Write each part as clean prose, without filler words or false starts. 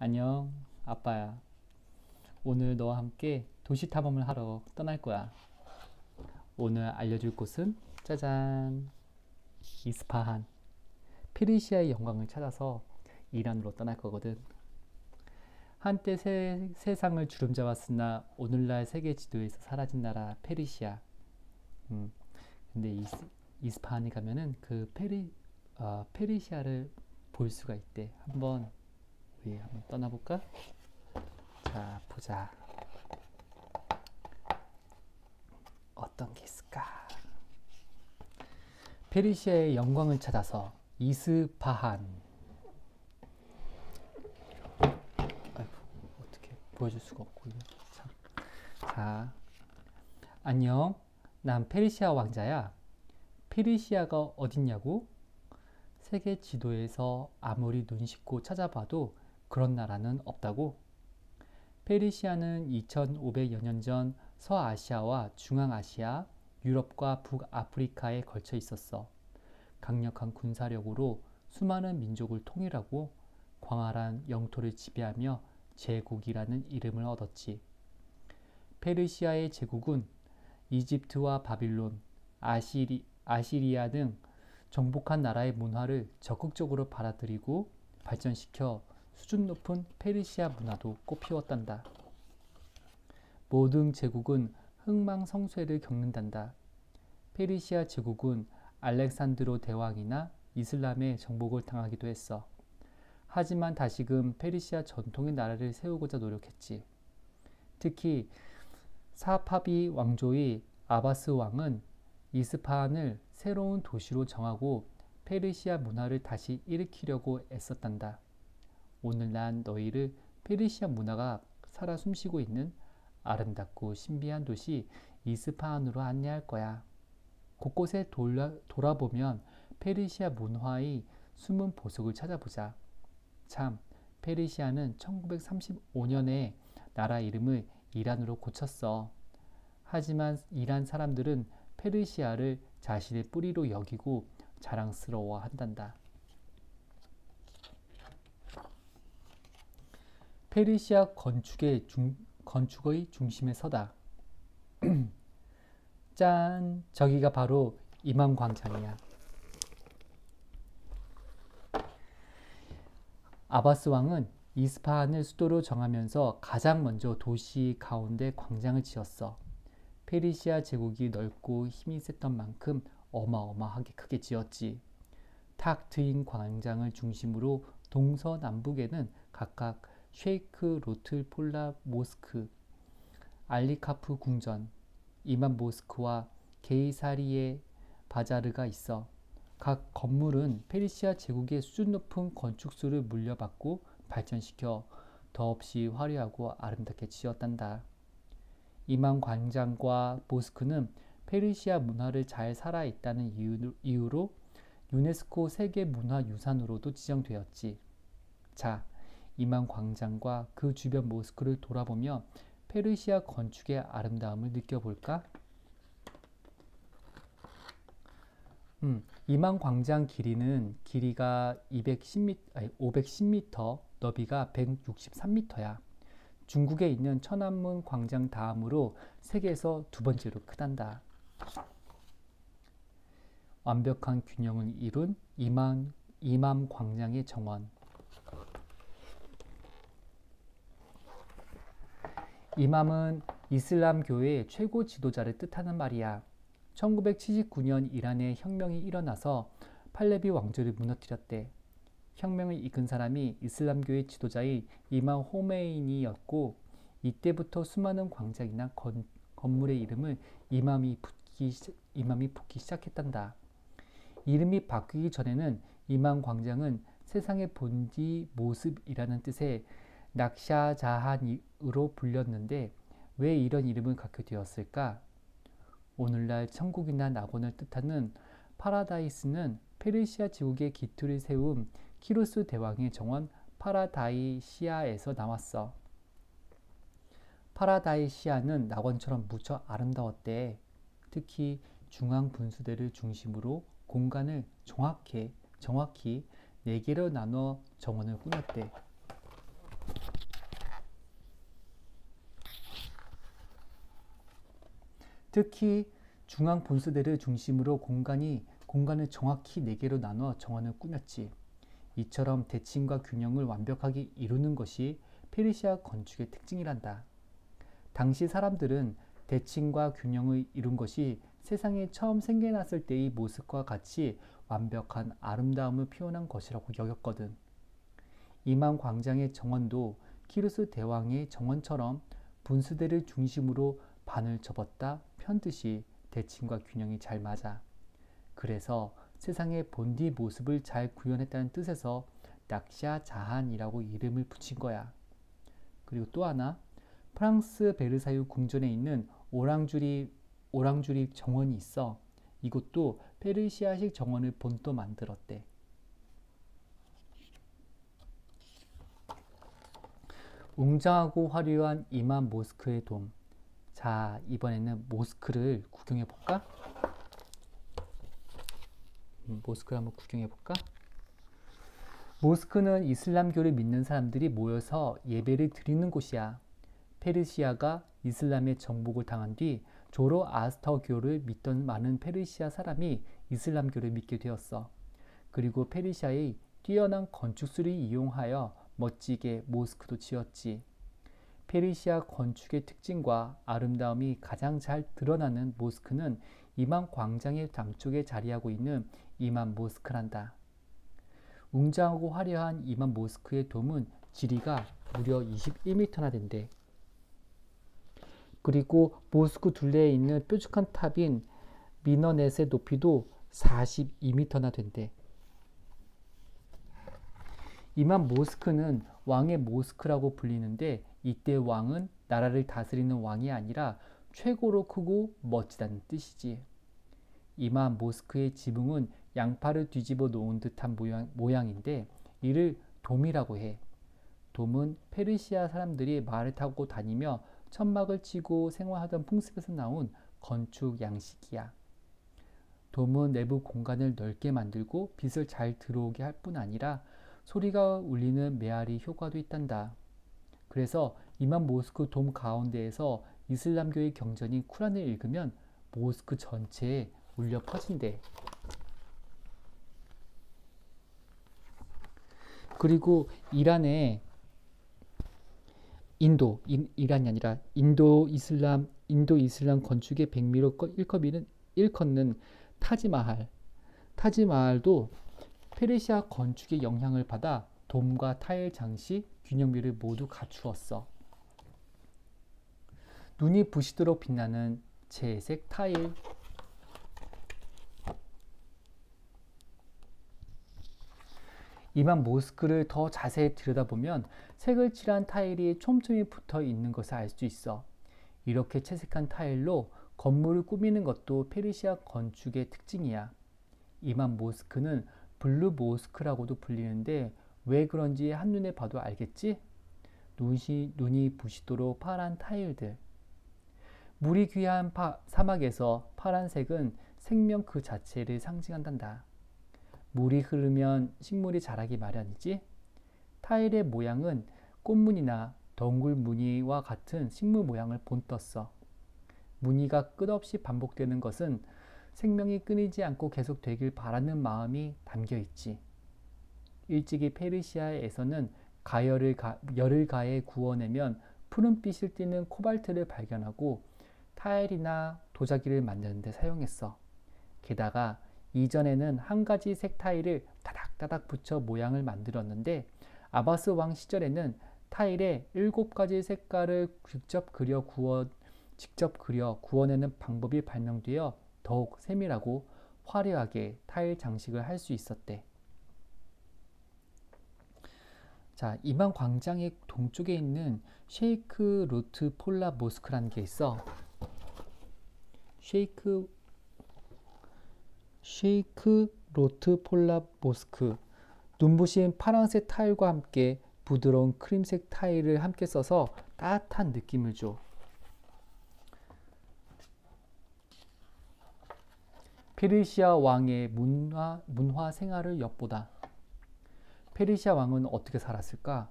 안녕, 아빠야. 오늘 너와 함께 도시 탐험을 하러 떠날 거야. 오늘 알려줄 곳은 짜잔, 이스파한. 페르시아의 영광을 찾아서 이란으로 떠날 거거든. 한때 세상을 주름잡았으나 오늘날 세계 지도에서 사라진 나라 페르시아. 근데 이스파한에 가면은 페르시아를 볼 수가 있대. 우리 한번 떠나볼까? 자, 보자. 어떤 게 있을까? 페르시아의 영광을 찾아서 이스파한. 아이고, 어떻게 보여줄 수가 없고 이거 참. 자, 안녕. 난 페르시아 왕자야. 페르시아가 어딨냐고? 세계 지도에서 아무리 눈 씻고 찾아봐도 그런 나라는 없다고? 페르시아는 2500여 년 전 서아시아와 중앙아시아, 유럽과 북아프리카에 걸쳐 있었어. 강력한 군사력으로 수많은 민족을 통일하고 광활한 영토를 지배하며 제국이라는 이름을 얻었지. 페르시아의 제국은 이집트와 바빌론, 아시리아 등 정복한 나라의 문화를 적극적으로 받아들이고 발전시켜 수준 높은 페르시아 문화도 꽃피웠단다. 모든 제국은 흥망성쇠를 겪는단다. 페르시아 제국은 알렉산드로 대왕이나 이슬람의 정복을 당하기도 했어. 하지만 다시금 페르시아 전통의 나라를 세우고자 노력했지. 특히 사파비 왕조의 아바스 왕은 이스파한을 새로운 도시로 정하고 페르시아 문화를 다시 일으키려고 애썼단다. 오늘 난 너희를 페르시아 문화가 살아 숨쉬고 있는 아름답고 신비한 도시 이스파한으로 안내할 거야. 곳곳에 돌아보면 페르시아 문화의 숨은 보석을 찾아보자. 참, 페르시아는 1935년에 나라 이름을 이란으로 고쳤어. 하지만 이란 사람들은 페르시아를 자신의 뿌리로 여기고 자랑스러워 한단다. 페르시아 건축의 중심에 서다. 짠! 저기가 바로 이맘 광장이야. 아바스 왕은 이스파한을 수도로 정하면서 가장 먼저 도시 가운데 광장을 지었어. 페르시아 제국이 넓고 힘이 셌던 만큼 어마어마하게 크게 지었지. 탁 트인 광장을 중심으로 동서남북에는 각각 쉐이크 로틀폴라 모스크, 알리카프 궁전, 이만 모스크와 게이사리에 바자르가 있어. 각 건물은 페르시아 제국의 수준 높은 건축술을 물려받고 발전시켜 더없이 화려하고 아름답게 지었단다. 이만 광장과 모스크는 페르시아 문화를 잘 살아있다는 이유로 유네스코 세계문화유산으로도 지정되었지. 자, 이만 광장과 그 주변 모스크를 돌아보며 페르시아 건축의 아름다움을 느껴볼까? 이만 광장 길이가 510m, 너비가 163m야. 중국에 있는 천안문 광장 다음으로 세계에서 두 번째로 크단다. 완벽한 균형을 이룬 이맘 광장의 정원. 이맘은 이슬람교의 최고 지도자를 뜻하는 말이야. 1979년 이란에 혁명이 일어나서 팔레비 왕조를 무너뜨렸대. 혁명을 이끈 사람이 이슬람교의 지도자의 이맘 호메이니였고, 이때부터 수많은 광장이나 건물의 이름을 이맘이 붙기 시작했단다. 이름이 바뀌기 전에는 이맘 광장은 세상의 본디 모습이라는 뜻의 낙샤자한으로 불렸는데 왜 이런 이름을 갖게 되었을까? 오늘날 천국이나 낙원을 뜻하는 파라다이스는 페르시아 제국의 기틀을 세운 키루스 대왕의 정원 파라다이시아에서 나왔어. 파라다이시아는 낙원처럼 무척 아름다웠대. 특히 중앙 분수대를 중심으로 공간을 정확히 4개로 나눠 정원을 꾸몄대. 특히 중앙 분수대를 중심으로 공간을 정확히 4개로 나눠 정원을 꾸몄지. 이처럼 대칭과 균형을 완벽하게 이루는 것이 페르시아 건축의 특징이란다. 당시 사람들은 대칭과 균형을 이룬 것이 세상에 처음 생겨났을 때의 모습과 같이 완벽한 아름다움을 표현한 것이라고 여겼거든. 이만 광장의 정원도 키루스 대왕의 정원처럼 분수대를 중심으로 반을 접었다 편듯이 대칭과 균형이 잘 맞아. 그래서 세상의 본디 모습을 잘 구현했다는 뜻에서 낙샤 자한이라고 이름을 붙인 거야. 그리고 또 하나, 프랑스 베르사유 궁전에 있는 오랑주리 정원이 있어. 이것도 페르시아식 정원을 본떠 만들었대. 웅장하고 화려한 이만 모스크의 돔. 자, 이번에는 모스크를 구경해 볼까? 모스크를 한번 구경해 볼까? 모스크는 이슬람교를 믿는 사람들이 모여서 예배를 드리는 곳이야. 페르시아가 이슬람의 정복을 당한 뒤 조로아스터교를 믿던 많은 페르시아 사람이 이슬람교를 믿게 되었어. 그리고 페르시아의 뛰어난 건축술을 이용하여 멋지게 모스크도 지었지. 페르시아 건축의 특징과 아름다움이 가장 잘 드러나는 모스크는 이만 광장의 남쪽에 자리하고 있는 이만 모스크란다. 웅장하고 화려한 이만 모스크의 돔은 지리가 무려 21m나 된대. 그리고 모스크 둘레에 있는 뾰족한 탑인 미너넷의 높이도 42m나 된대. 이만 모스크는 왕의 모스크라고 불리는데 이때 왕은 나라를 다스리는 왕이 아니라 최고로 크고 멋지다는 뜻이지. 이만 모스크의 지붕은 양파를 뒤집어 놓은 듯한 모양인데 이를 돔이라고 해. 돔은 페르시아 사람들이 말을 타고 다니며 천막을 치고 생활하던 풍습에서 나온 건축 양식이야. 돔은 내부 공간을 넓게 만들고 빛을 잘 들어오게 할 뿐 아니라 소리가 울리는 메아리 효과도 있단다. 그래서 이만 모스크 돔 가운데에서 이슬람교의 경전인 쿠란을 읽으면 모스크 전체에 울려 퍼진대. 그리고 이란이 아니라 인도 이슬람 건축의 백미로 일컫는 타지마할도 페르시아 건축의 영향을 받아 돔과 타일 장식, 균형미를 모두 갖추었어. 눈이 부시도록 빛나는 채색 타일, 이만 모스크를 더 자세히 들여다보면 색을 칠한 타일이 촘촘히 붙어 있는 것을 알 수 있어. 이렇게 채색한 타일로 건물을 꾸미는 것도 페르시아 건축의 특징이야. 이만 모스크는 블루 모스크라고도 불리는데 왜 그런지 한눈에 봐도 알겠지? 눈이 부시도록 파란 타일들. 물이 귀한 사막에서 파란색은 생명 그 자체를 상징한단다. 물이 흐르면 식물이 자라기 마련이지. 타일의 모양은 꽃무늬나 덩굴 무늬와 같은 식물 모양을 본떴어. 무늬가 끝없이 반복되는 것은 생명이 끊이지 않고 계속되길 바라는 마음이 담겨 있지. 일찍이 페르시아에서는 열을 가해 구워내면 푸른빛을 띠는 코발트를 발견하고 타일이나 도자기를 만드는 데 사용했어. 게다가 이전에는 한 가지 색 타일을 따닥따닥 붙여 모양을 만들었는데 아바스 왕 시절에는 타일에 7가지 색깔을 직접 그려 구워내는 방법이 발명되어 더욱 세밀하고 화려하게 타일 장식을 할 수 있었대. 자, 이만 광장의 동쪽에 있는 셰이크 루트 폴라 모스크라는 게 있어. 셰이크 로트 폴라 모스크. 눈부신 파란색 타일과 함께 부드러운 크림색 타일을 함께 써서 따뜻한 느낌을 줘. 페르시아 왕의 문화 생활을 엿보다. 페르시아 왕은 어떻게 살았을까?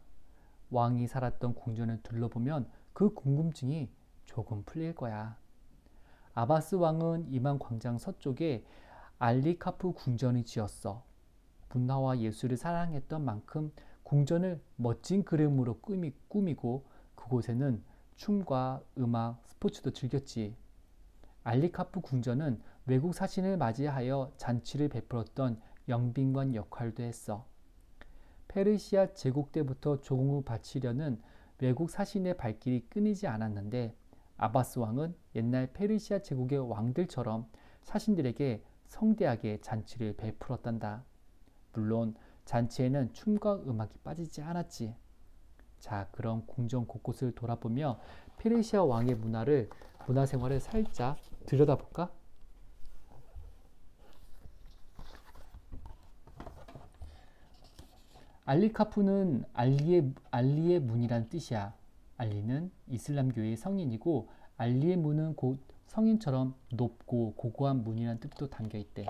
왕이 살았던 궁전을 둘러보면 그 궁금증이 조금 풀릴 거야. 아바스 왕은 이만 광장 서쪽에 알리카프 궁전을 지었어. 문화와 예술을 사랑했던 만큼 궁전을 멋진 그림으로 꾸미고 그곳에는 춤과 음악, 스포츠도 즐겼지. 알리카프 궁전은 외국 사신을 맞이하여 잔치를 베풀었던 영빈관 역할도 했어. 페르시아 제국 때부터 조공을 바치려는 외국 사신의 발길이 끊이지 않았는데 아바스 왕은 옛날 페르시아 제국의 왕들처럼 사신들에게 성대하게 잔치를 베풀었단다. 물론 잔치에는 춤과 음악이 빠지지 않았지. 자, 그럼 궁전 곳곳을 돌아보며 페르시아 왕의 문화 생활을 살짝 들여다볼까? 알리카프는 알리의 문이란 뜻이야. 알리는 이슬람교의 성인이고 알리의 문은 곧 성인처럼 높고 고고한 문이란 뜻도 담겨 있대.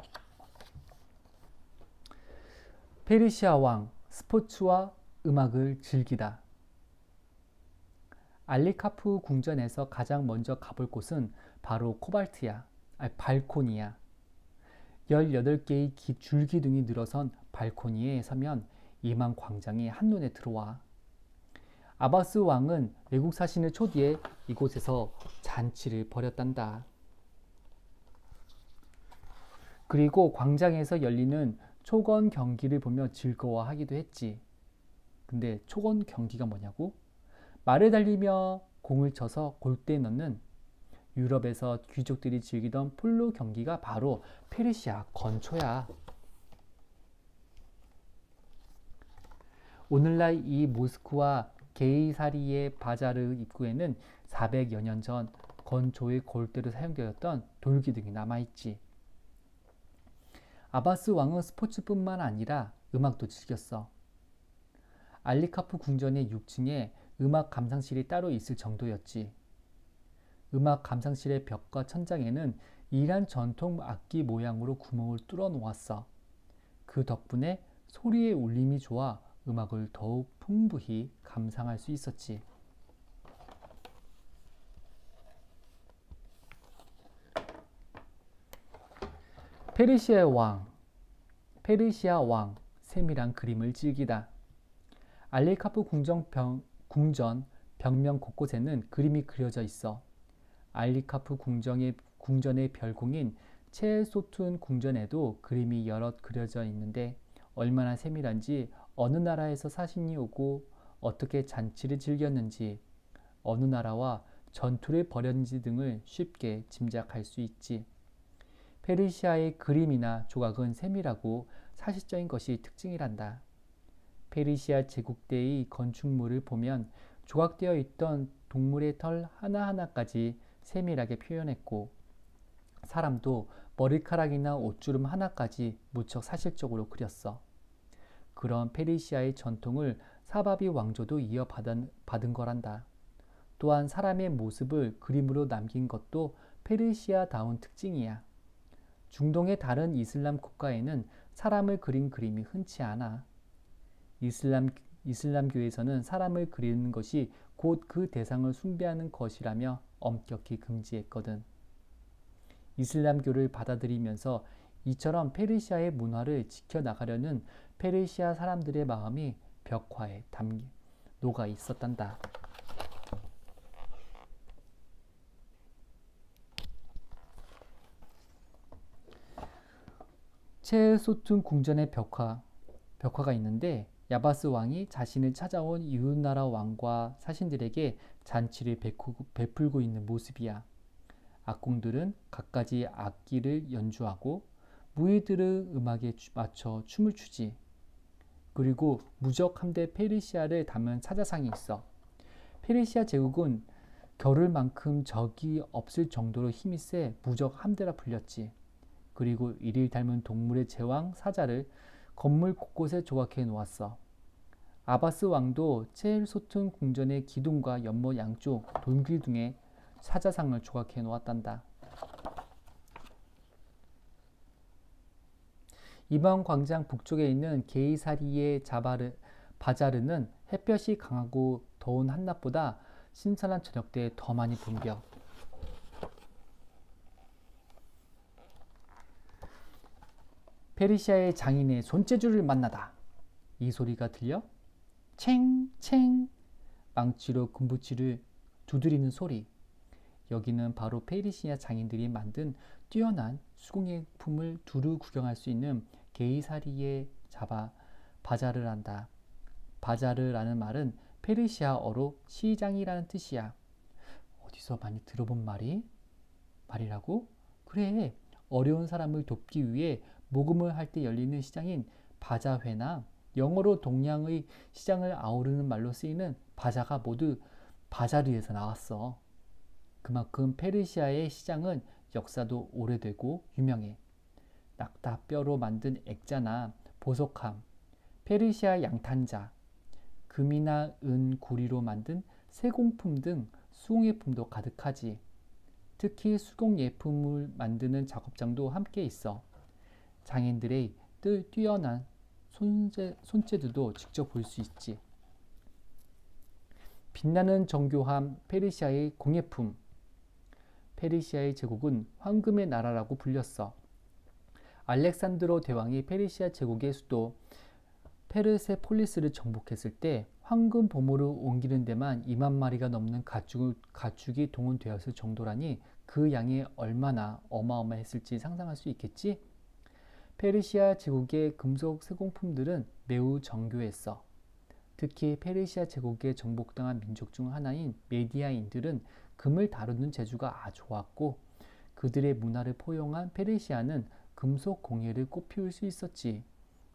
페르시아 왕, 스포츠와 음악을 즐기다. 알리카프 궁전에서 가장 먼저 가볼 곳은 바로 발코니야. 18개의 줄기둥이 늘어선 발코니에 서면 이만 광장이 한눈에 들어와. 아바스 왕은 외국 사신을 초대해 이곳에서 잔치를 벌였단다. 그리고 광장에서 열리는 초건 경기를 보며 즐거워하기도 했지. 근데 초건 경기가 뭐냐고? 말을 달리며 공을 쳐서 골대에 넣는 유럽에서 귀족들이 즐기던 폴로 경기가 바로 페르시아 건초야. 오늘날 이 모스크와 게이사리의 바자르 입구에는 400여 년 전 건초의 골대로 사용되었던 돌기둥이 남아있지. 아바스 왕은 스포츠뿐만 아니라 음악도 즐겼어. 알리카프 궁전의 6층에 음악 감상실이 따로 있을 정도였지. 음악 감상실의 벽과 천장에는 이란 전통 악기 모양으로 구멍을 뚫어 놓았어. 그 덕분에 소리의 울림이 좋아 음악을 더욱 풍부히 감상할 수 있었지. 페르시아 왕, 세밀한 그림을 즐기다. 알리카프 궁전 벽면 곳곳에는 그림이 그려져 있어. 알리카프 궁전의 별궁인 체소툰 궁전에도 그림이 여럿 그려져 있는데 얼마나 세밀한지, 어느 나라에서 사신이 오고 어떻게 잔치를 즐겼는지, 어느 나라와 전투를 벌였는지 등을 쉽게 짐작할 수 있지. 페르시아의 그림이나 조각은 세밀하고 사실적인 것이 특징이란다. 페르시아 제국 때의 건축물을 보면 조각되어 있던 동물의 털 하나하나까지 세밀하게 표현했고, 사람도 머리카락이나 옷주름 하나까지 무척 사실적으로 그렸어. 그런 페르시아의 전통을 사바비 왕조도 이어받은 거란다. 또한 사람의 모습을 그림으로 남긴 것도 페르시아다운 특징이야. 중동의 다른 이슬람 국가에는 사람을 그린 그림이 흔치 않아. 이슬람교에서는 사람을 그리는 것이 곧 그 대상을 숭배하는 것이라며 엄격히 금지했거든. 이슬람교를 받아들이면서 이처럼 페르시아의 문화를 지켜나가려는 페르시아 사람들의 마음이 벽화에 녹아 있었단다. 체소툰 궁전의 벽화가 있는데 야바스 왕이 자신을 찾아온 이웃나라 왕과 사신들에게 잔치를 베풀고 있는 모습이야. 악공들은 갖가지 악기를 연주하고 무희들의 음악에 맞춰 춤을 추지. 그리고 무적 함대 페르시아를 담은 사자상이 있어. 페르시아 제국은 겨룰 만큼 적이 없을 정도로 힘이 세 무적 함대라 불렸지. 그리고 이를 닮은 동물의 제왕 사자를 건물 곳곳에 조각해 놓았어. 아바스 왕도 체소툰 궁전의 기둥과 연못 양쪽 돌기둥에 사자상을 조각해 놓았단다. 이번 광장 북쪽에 있는 게이사리의 바자르는 햇볕이 강하고 더운 한낮보다 신선한 저녁 때 더 많이 붐벼. 페르시아의 장인의 손재주를 만나다. 이 소리가 들려? 챙챙 망치로 금붙이를 두드리는 소리. 여기는 바로 페르시아 장인들이 만든 뛰어난 수공예품을 두루 구경할 수 있는 게이사리에 잡아 바자를 한다. 바자르라는 말은 페르시아어로 시장이라는 뜻이야. 어디서 많이 들어본 말이라고? 그래, 어려운 사람을 돕기 위해 모금을 할 때 열리는 시장인 바자회나 영어로 동양의 시장을 아우르는 말로 쓰이는 바자가 모두 바자르에서 나왔어. 그만큼 페르시아의 시장은 역사도 오래되고 유명해. 낙타 뼈로 만든 액자나 보석함, 페르시아 양탄자, 금이나 은, 구리로 만든 세공품 등 수공예품도 가득하지. 특히 수공예품을 만드는 작업장도 함께 있어. 장인들의 뛰어난 손재주도 직접 볼 수 있지. 빛나는 정교함 페르시아의 공예품. 페르시아의 제국은 황금의 나라라고 불렸어. 알렉산드로 대왕이 페르시아 제국의 수도 페르세폴리스를 정복했을 때 황금 보물을 옮기는 데만 2만 마리가 넘는 가축이 동원되었을 정도라니 그 양이 얼마나 어마어마했을지 상상할 수 있겠지? 페르시아 제국의 금속 세공품들은 매우 정교했어. 특히 페르시아 제국에 정복당한 민족 중 하나인 메디아인들은 금을 다루는 재주가 아주 좋았고 그들의 문화를 포용한 페르시아는 금속 공예를 꽃피울 수 있었지.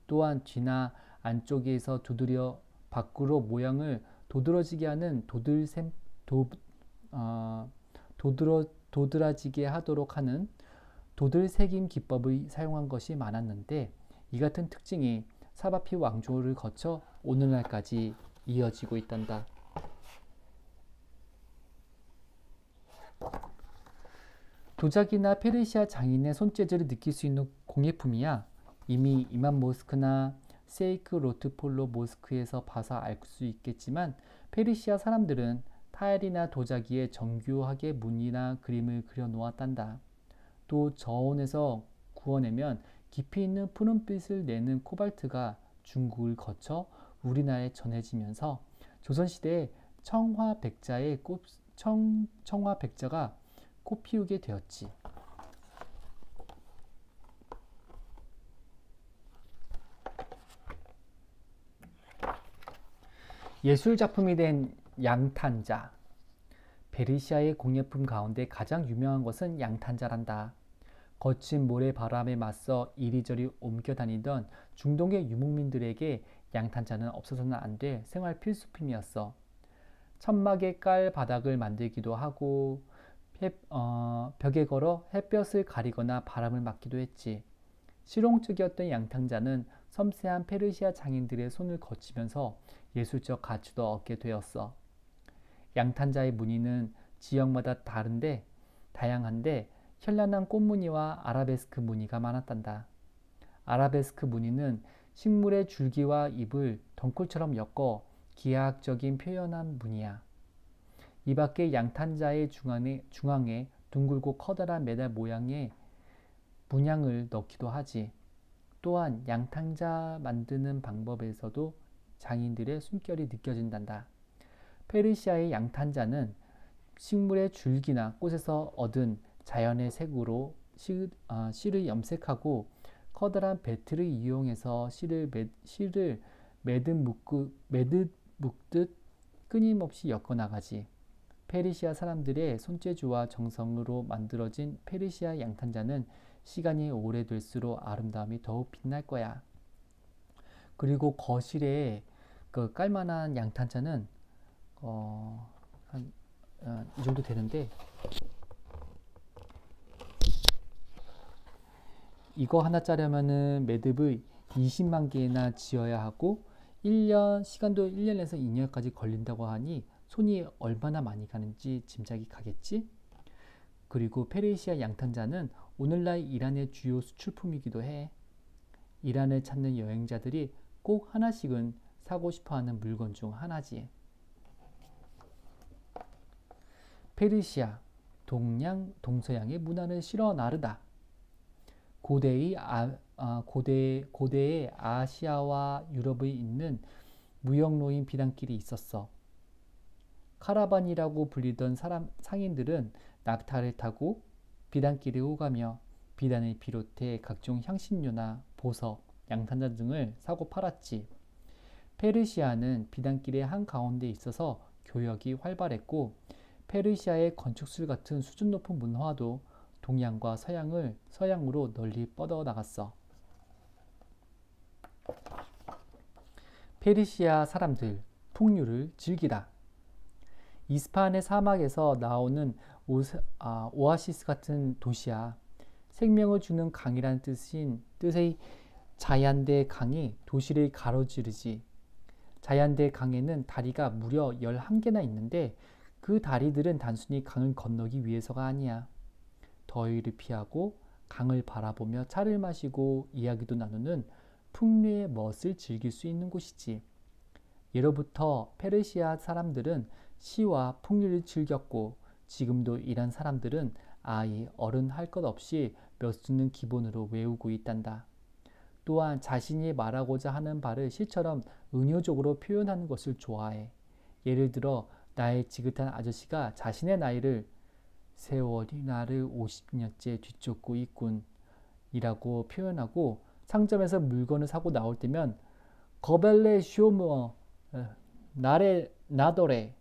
또한 뒤나 안쪽에서 두드려 밖으로 모양을 도드라지게 하는 도드라지게 하도록 하는 도들새김 기법을 사용한 것이 많았는데 이 같은 특징이 사바피 왕조를 거쳐 오늘날까지 이어지고 있단다. 도자기나 페르시아 장인의 손재주를 느낄 수 있는 공예품이야. 이미 이만 모스크나 세이크 로트폴로 모스크에서 봐서 알 수 있겠지만 페르시아 사람들은 타일이나 도자기에 정교하게 무늬나 그림을 그려 놓았단다. 또 저온에서 구워내면 깊이 있는 푸른빛을 내는 코발트가 중국을 거쳐 우리나라에 전해지면서 조선시대에 청화백자가 꽃피우게 되었지. 예술작품이 된 양탄자. 페르시아의 공예품 가운데 가장 유명한 것은 양탄자란다. 거친 모래바람에 맞서 이리저리 옮겨다니던 중동의 유목민들에게 양탄자는 없어서는 안 될 생활 필수품이었어. 천막에 깔 바닥을 만들기도 하고 벽에 걸어 햇볕을 가리거나 바람을 막기도 했지. 실용적이었던 양탄자는 섬세한 페르시아 장인들의 손을 거치면서 예술적 가치도 얻게 되었어. 양탄자의 무늬는 지역마다 다양한데 현란한 꽃무늬와 아라베스크 무늬가 많았단다. 아라베스크 무늬는 식물의 줄기와 잎을 덩굴처럼 엮어 기하학적인 표현한 무늬야. 이 밖에 양탄자의 중앙에 둥글고 커다란 메달 모양의 문양을 넣기도 하지. 또한 양탄자 만드는 방법에서도 장인들의 숨결이 느껴진단다. 페르시아의 양탄자는 식물의 줄기나 꽃에서 얻은 자연의 색으로 실을 염색하고 커다란 배틀을 이용해서 실을 매듭 묶듯 끊임없이 엮어나가지. 페르시아 사람들의 손재주와 정성으로 만들어진 페르시아 양탄자는 시간이 오래될수록 아름다움이 더욱 빛날 거야. 그리고 거실에 그 깔만한 양탄자는 이 정도 되는데 이거 하나 짜려면은 매듭을 20만 개나 지어야 하고 시간도 1년에서 2년까지 걸린다고 하니 손이 얼마나 많이 가는지 짐작이 가겠지? 그리고 페르시아 양탄자는 오늘날 이란의 주요 수출품이기도 해. 이란을 찾는 여행자들이 꼭 하나씩은 사고 싶어하는 물건 중 하나지. 페르시아, 동서양의 문화를 실어 나르다. 고대의 아시아와 유럽에 있는 무역로인 비단길이 있었어. 카라반이라고 불리던 상인들은 낙타를 타고 비단길을 오가며 비단을 비롯해 각종 향신료나 보석, 양탄자 등을 사고 팔았지. 페르시아는 비단길의 한가운데 있어서 교역이 활발했고 페르시아의 건축술 같은 수준 높은 문화도 동양과 서양으로 널리 뻗어나갔어. 페르시아 사람들, 풍류를 즐기다. 이스파한의 사막에서 나오는 오아시스 같은 도시야. 생명을 주는 강이란 뜻의 자얀데 강이 도시를 가로지르지. 자얀데 강에는 다리가 무려 11개나 있는데 그 다리들은 단순히 강을 건너기 위해서가 아니야. 더위를 피하고 강을 바라보며 차를 마시고 이야기도 나누는 풍류의 멋을 즐길 수 있는 곳이지. 예로부터 페르시아 사람들은 시와 풍류를 즐겼고 지금도 이란 사람들은 아이 어른 할 것 없이 몇 수는 기본으로 외우고 있단다. 또한 자신이 말하고자 하는 바를 시처럼 은유적으로 표현하는 것을 좋아해. 예를 들어 나의 지긋한 아저씨가 자신의 나이를 세월이 나를 50년째 뒤쫓고 있군 이라고 표현하고 상점에서 물건을 사고 나올 때면 거벨레 쇼머 나도레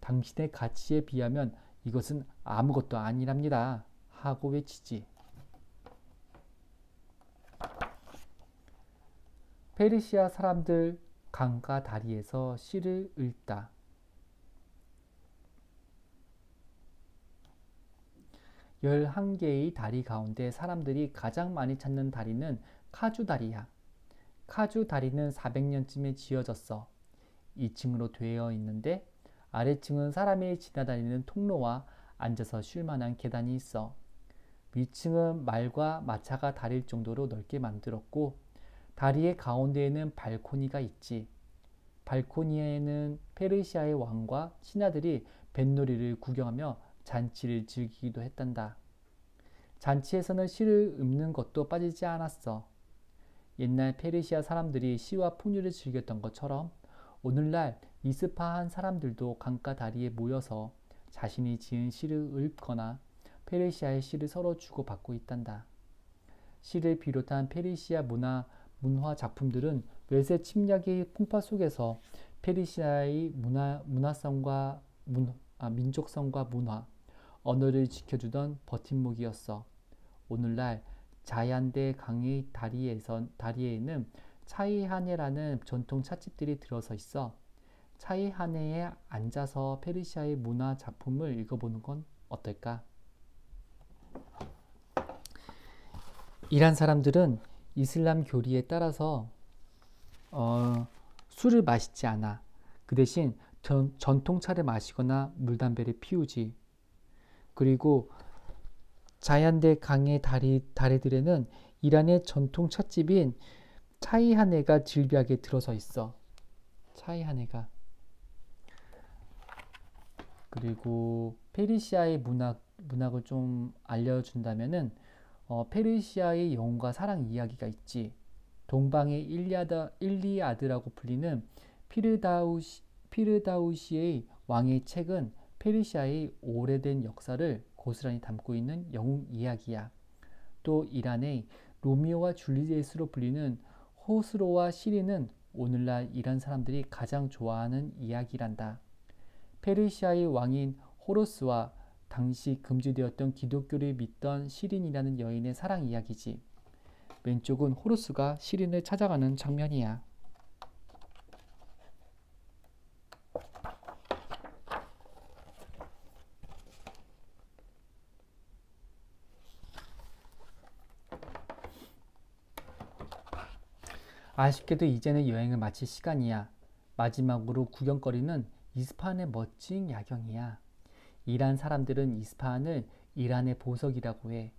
당신의 가치에 비하면 이것은 아무것도 아니랍니다 하고 외치지. 페르시아 사람들 강가 다리에서 시를 읽다. 11개의 다리 가운데 사람들이 가장 많이 찾는 다리는 카주 다리야. 카주 다리는 400년쯤에 지어졌어. 2층으로 되어 있는데 아래층은 사람이 지나다니는 통로와 앉아서 쉴 만한 계단이 있어. 위층은 말과 마차가 다닐 정도로 넓게 만들었고 다리의 가운데에는 발코니가 있지. 발코니에는 페르시아의 왕과 신하들이 뱃놀이를 구경하며 잔치를 즐기기도 했단다. 잔치에서는 시를 읊는 것도 빠지지 않았어. 옛날 페르시아 사람들이 시와 풍류를 즐겼던 것처럼 오늘날 이스파한 사람들도 강가 다리에 모여서 자신이 지은 시를 읊거나 페르시아의 시를 서로 주고받고 있단다. 시를 비롯한 페르시아 문화 작품들은 외세 침략의 풍파 속에서 페르시아의 문화성과 민족성과 문화, 언어를 지켜주던 버팀목이었어. 오늘날 자얀데 강의 다리에는 차이하네라는 전통 찻집들이 들어서 있어. 차이하네에 앉아서 페르시아의 문화 작품을 읽어보는 건 어떨까? 이란 사람들은 이슬람 교리에 따라서 술을 마시지 않아. 그 대신 전통차를 마시거나 물담배를 피우지. 그리고 자얀데 강의 다리들에는 이란의 전통 찻집인 차이하네가 질비하게 들어서 있어. 차이하네가. 그리고 페르시아의 문학을 좀 알려준다면은 페르시아의 영웅과 사랑 이야기가 있지. 동방의 일리아드라고 불리는 피르다우시의 왕의 책은 페르시아의 오래된 역사를 고스란히 담고 있는 영웅 이야기야. 또 이란의 로미오와 줄리엣으로 불리는 호스로와 시리는 오늘날 이란 사람들이 가장 좋아하는 이야기란다. 페르시아의 왕인 호루스와 당시 금지되었던 기독교를 믿던 시린이라는 여인의 사랑 이야기지. 왼쪽은 호루스가 시린을 찾아가는 장면이야. 아쉽게도 이제는 여행을 마칠 시간이야. 마지막으로 구경거리는 이스파한의 멋진 야경이야. 이란 사람들은 이스파한을 이란의 보석이라고 해.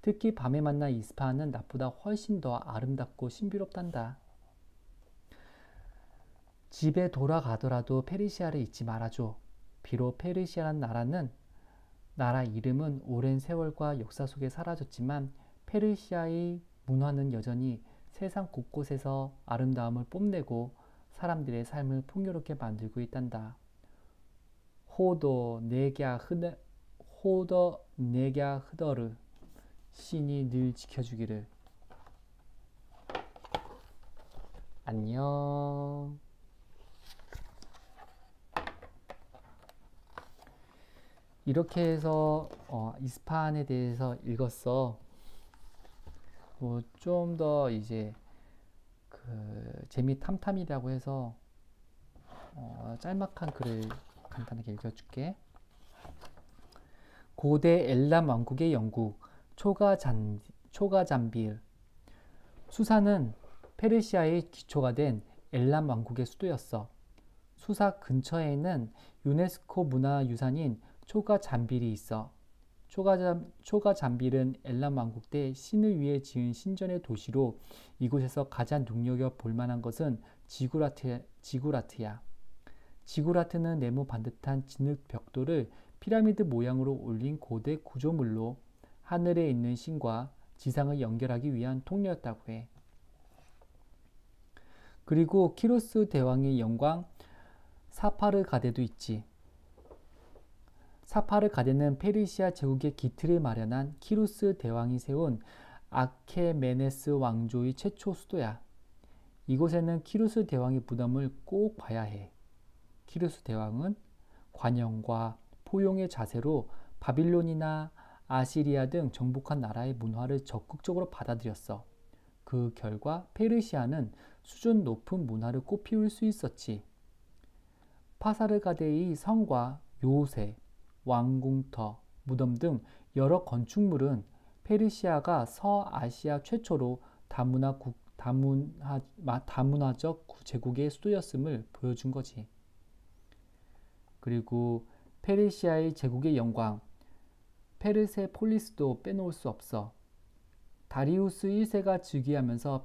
특히 밤에 만난 이스파한은 낮보다 훨씬 더 아름답고 신비롭단다. 집에 돌아가더라도 페르시아를 잊지 말아줘. 비록 페르시아란 나라 이름은 오랜 세월과 역사 속에 사라졌지만 페르시아의 문화는 여전히 세상 곳곳에서 아름다움을 뽐내고 사람들의 삶을 풍요롭게 만들고 있단다. 호더 내갸 흐더르 신이 늘 지켜주기를. 안녕. 이렇게 해서 이스파한에 대해서 읽었어. 뭐 좀 더 이제 그 재미 탐탐이라고 해서 짤막한 글을 간단하게 읽어줄게. 고대 엘람 왕국의 영국 초가잠빌. 수사는 페르시아의 기초가 된 엘람 왕국의 수도였어. 수사 근처에는 유네스코 문화유산인 초가잠빌이 있어. 초가잠빌은 엘람 왕국 때 신을 위해 지은 신전의 도시로 이곳에서 가장 눈여겨볼 만한 것은 지구라트야. 지구라트는 네모 반듯한 진흙 벽돌을 피라미드 모양으로 올린 고대 구조물로 하늘에 있는 신과 지상을 연결하기 위한 통로였다고 해. 그리고 키루스 대왕의 영광 사파르가데도 있지. 사파르가데는 페르시아 제국의 기틀을 마련한 키루스 대왕이 세운 아케메네스 왕조의 최초 수도야. 이곳에는 키루스 대왕의 무덤을 꼭 봐야 해. 키루스 대왕은 관용과 포용의 자세로 바빌론이나 아시리아 등 정복한 나라의 문화를 적극적으로 받아들였어. 그 결과 페르시아는 수준 높은 문화를 꽃피울 수 있었지. 파사르가데의 성과 요새, 왕궁터, 무덤 등 여러 건축물은 페르시아가 서아시아 최초로 다문화적 제국의 수도였음을 보여준 거지. 그리고 페르시아의 제국의 영광, 페르세폴리스도 빼놓을 수 없어. 다리우스 1세가 즉위하면서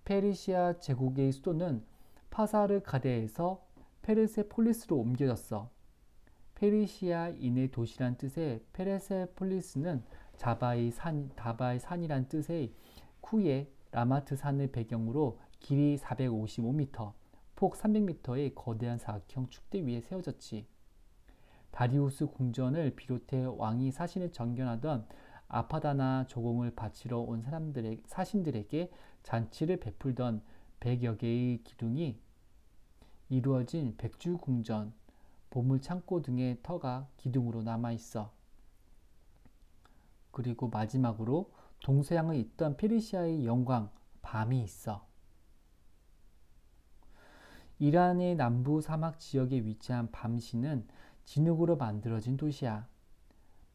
페르시아 제국의 수도는 파사르가데에서 페르세폴리스로 옮겨졌어. 페르시아인의 도시란 뜻의 페르세폴리스는 다바의 산이란 뜻의 쿠에 라마트 산을 배경으로 길이 455m, 폭 300m의 거대한 사각형 축대 위에 세워졌지. 다리우스 궁전을 비롯해 왕이 사신을 정견하던 아파다나 조공을 바치러 온 사신들에게 잔치를 베풀던 100여 개의 기둥이 이루어진 백주궁전, 보물창고 등의 터가 기둥으로 남아있어. 그리고 마지막으로 동서양에 있던 페르시아의 영광, 밤이 있어. 이란의 남부 사막 지역에 위치한 밤시는 진흙으로 만들어진 도시야.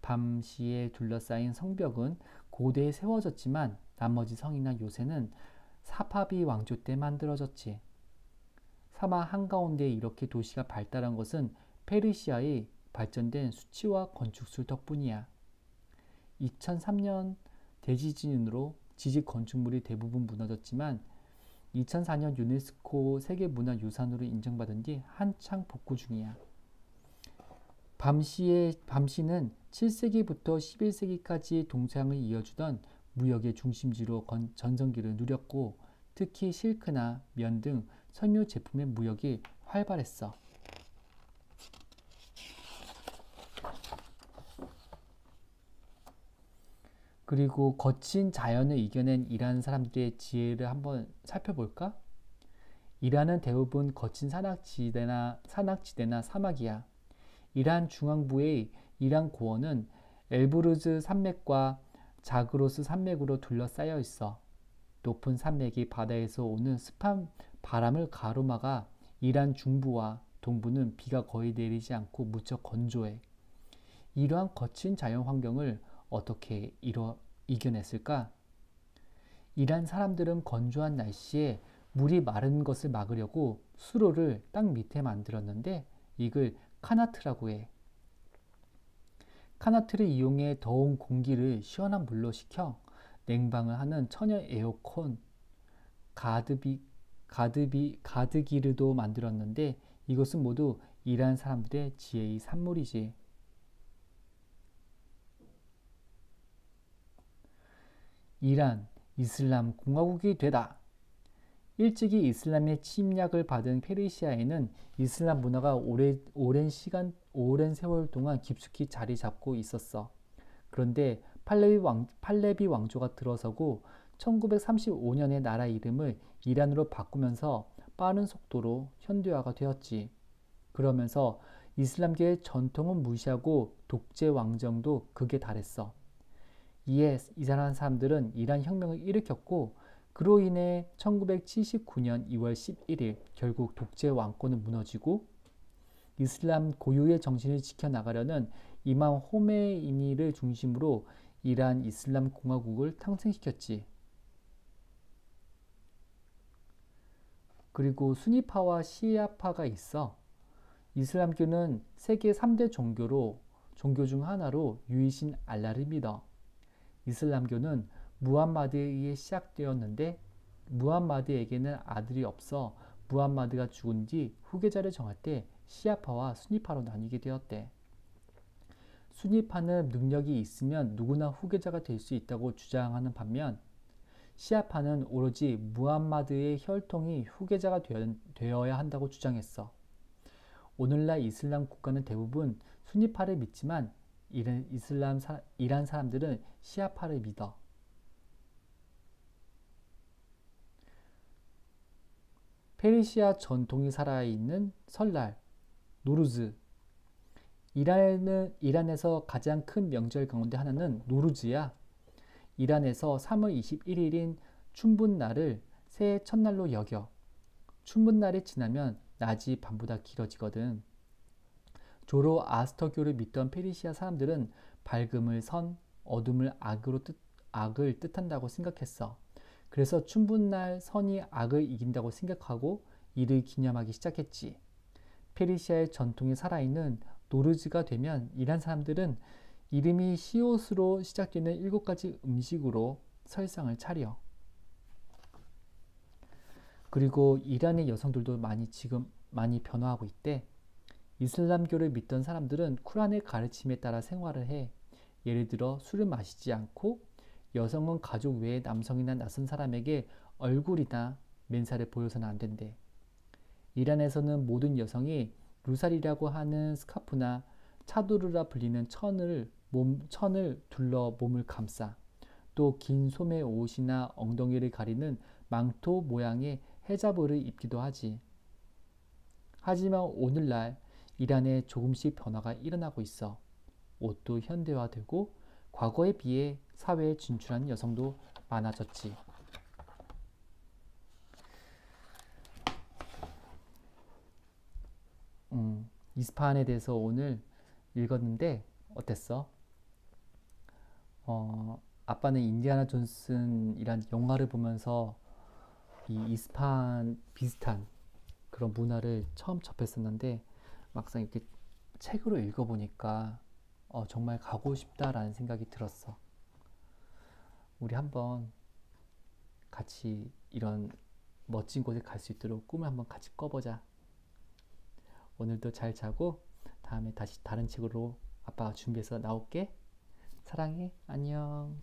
밤시에 둘러싸인 성벽은 고대에 세워졌지만 나머지 성이나 요새는 사파비 왕조 때 만들어졌지. 사막 한가운데에 이렇게 도시가 발달한 것은 페르시아의 발전된 수치와 건축술 덕분이야. 2003년 대지진으로 지식 건축물이 대부분 무너졌지만 2004년 유네스코 세계문화유산으로 인정받은 뒤 한창 복구 중이야. 밤시는 7세기부터 11세기까지 동서양을 이어주던 무역의 중심지로 전성기를 누렸고 특히 실크나 면 등 섬유 제품의 무역이 활발했어. 그리고 거친 자연을 이겨낸 이란 사람들의 지혜를 한번 살펴볼까? 이란은 대부분 거친 산악지대나 사막이야. 이란 중앙부의 이란 고원은 엘브루즈 산맥과 자그로스 산맥으로 둘러싸여 있어. 높은 산맥이 바다에서 오는 습한 바람을 가로막아 이란 중부와 동부는 비가 거의 내리지 않고 무척 건조해. 이러한 거친 자연 환경을 어떻게 이겨냈을까? 이란 사람들은 건조한 날씨에 물이 마른 것을 막으려고 수로를 땅 밑에 만들었는데 이걸 카나트라고 해. 카나트를 이용해 더운 공기를 시원한 물로 식혀 냉방을 하는 천연 에어컨 가드기르도 만들었는데 이것은 모두 이란 사람들의 지혜의 산물이지. 이란 이슬람 공화국이 되다. 일찍이 이슬람의 침략을 받은 페르시아에는 이슬람 문화가 오랜 세월 동안 깊숙이 자리 잡고 있었어. 그런데 팔레비 왕조가 들어서고 1935년에 나라 이름을 이란으로 바꾸면서 빠른 속도로 현대화가 되었지. 그러면서 이슬람교의 전통은 무시하고 독재 왕정도 극에 달했어. 이에 이스라엘 사람들은 이란 혁명을 일으켰고 그로 인해 1979년 2월 11일 결국 독재 왕권은 무너지고 이슬람 고유의 정신을 지켜나가려는 이맘 호메이니를 중심으로 이란 이슬람 공화국을 탕생시켰지. 그리고 수니파와 시아파가 있어. 이슬람교는 세계 3대 종교 중 하나로 유이신 알라를 믿어. 이슬람교는 무함마드에 의해 시작되었는데 무함마드에게는 아들이 없어 무함마드가 죽은 뒤 후계자를 정할 때 시아파와 수니파로 나뉘게 되었대. 수니파는 능력이 있으면 누구나 후계자가 될 수 있다고 주장하는 반면 시아파는 오로지 무함마드의 혈통이 후계자가 되어야 한다고 주장했어. 오늘날 이슬람 국가는 대부분 수니파를 믿지만 이란 사람들은 시아파를 믿어. 페르시아 전통이 살아있는 설날, 노루즈. 이란에서 가장 큰 명절 가운데 하나는 노루즈야. 이란에서 3월 21일인 춘분날을 새해 첫날로 여겨. 춘분날이 지나면 낮이 밤보다 길어지거든. 조로아스터교를 믿던 페르시아 사람들은 밝음을 선, 어둠을 악을 뜻한다고 생각했어. 그래서 춘분날 선이 악을 이긴다고 생각하고 이를 기념하기 시작했지. 페르시아의 전통이 살아있는 노르즈가 되면 이란 사람들은 이름이 시옷으로 시작되는 7가지 음식으로 설상을 차려. 그리고 이란의 여성들도 지금 많이 변화하고 있대. 이슬람교를 믿던 사람들은 쿠란의 가르침에 따라 생활을 해. 예를 들어 술을 마시지 않고 여성은 가족 외에 남성이나 낯선 사람에게 얼굴이나 맨살을 보여서는 안 된대. 이란에서는 모든 여성이 루살이라고 하는 스카프나 차두르라 불리는 천을 둘러 몸을 감싸. 또 긴 소매 옷이나 엉덩이를 가리는 망토 모양의 헤자브를 입기도 하지. 하지만 오늘날 이란에 조금씩 변화가 일어나고 있어. 옷도 현대화되고 과거에 비해 사회에 진출한 여성도 많아졌지. 이스파한에 대해서 오늘 읽었는데 어땠어? 아빠는 인디아나 존슨이란 영화를 보면서 이 이스파한 비슷한 그런 문화를 처음 접했었는데 막상 이렇게 책으로 읽어보니까 정말 가고 싶다라는 생각이 들었어. 우리 한번 같이 이런 멋진 곳에 갈 수 있도록 꿈을 한번 같이 꿔보자. 오늘도 잘 자고 다음에 다시 다른 책으로 아빠가 준비해서 나올게. 사랑해. 안녕.